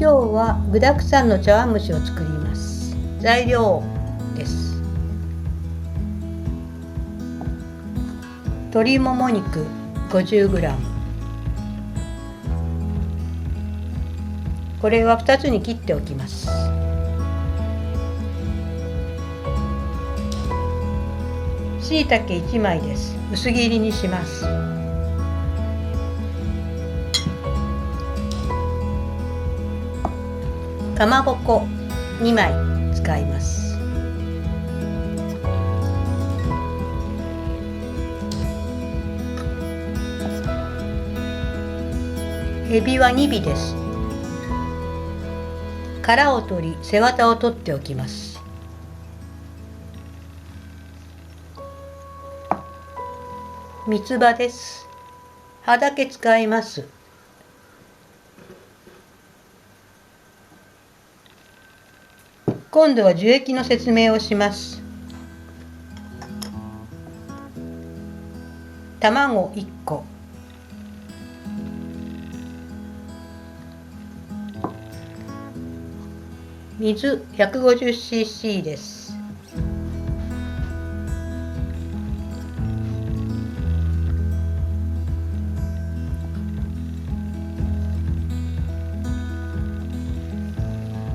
日は具だくさんの茶碗蒸しを作ります。材料です。鶏もも肉 50g、 これは2つに切っておきます。しいたけ1枚です。薄切りにします。かまぼこ2枚使います。エビは2尾です。殻を取り背わたを取っておきます。三つ葉です。葉だけ使います。今度は樹液の説明をします。卵1個、水 150cc です。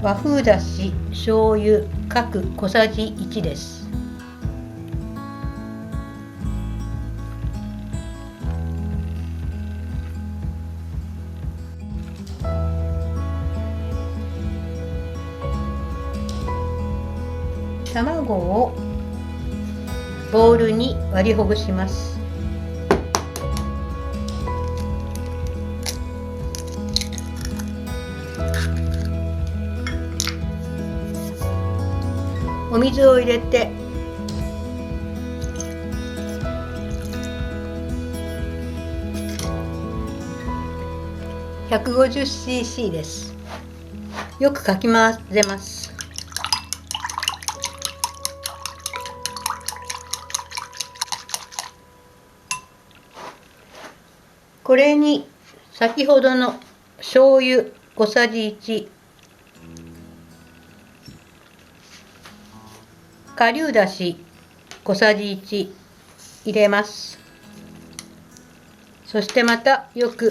和風だし、醤油各小さじ1です。卵をボウルに割りほぐします。お水を入れて150cc です。よくかき混ぜます。これに先ほどの醤油小さじ1、顆粒だし小さじ1入れます。そしてまたよく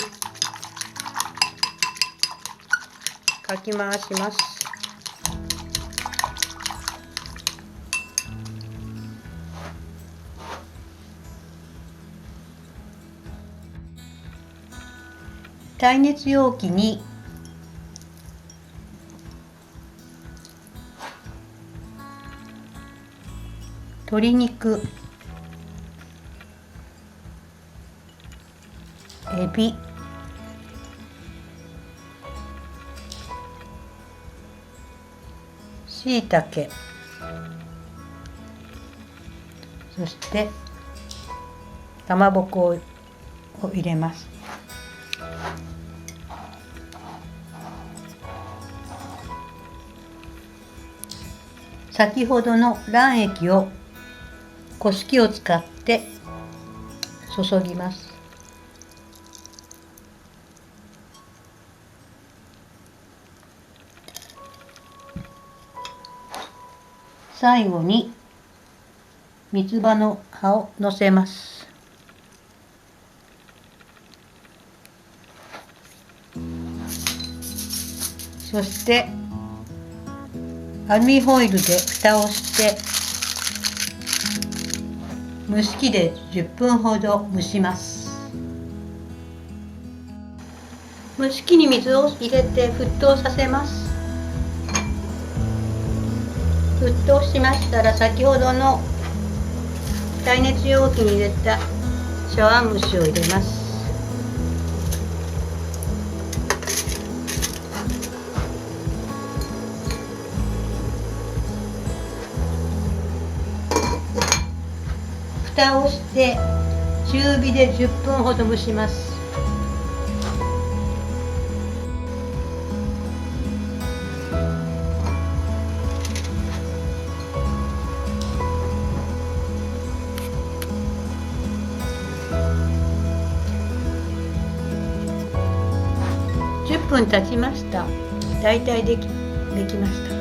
かき回します。耐熱容器に鶏肉、エビ、しいたけ、そしてかまぼこを入れます。先ほどの卵液をこし器を使って注ぎます。最後に三つ葉の葉をのせます。そしてアルミホイルで蓋をして蒸し器で10分ほど蒸します。蒸し器に水を入れて沸騰させます。沸騰しましたら先ほどの耐熱容器に入れた茶碗蒸しを入れます。蓋をして中火で10分ほど蒸します。10分経ちました。大体できました。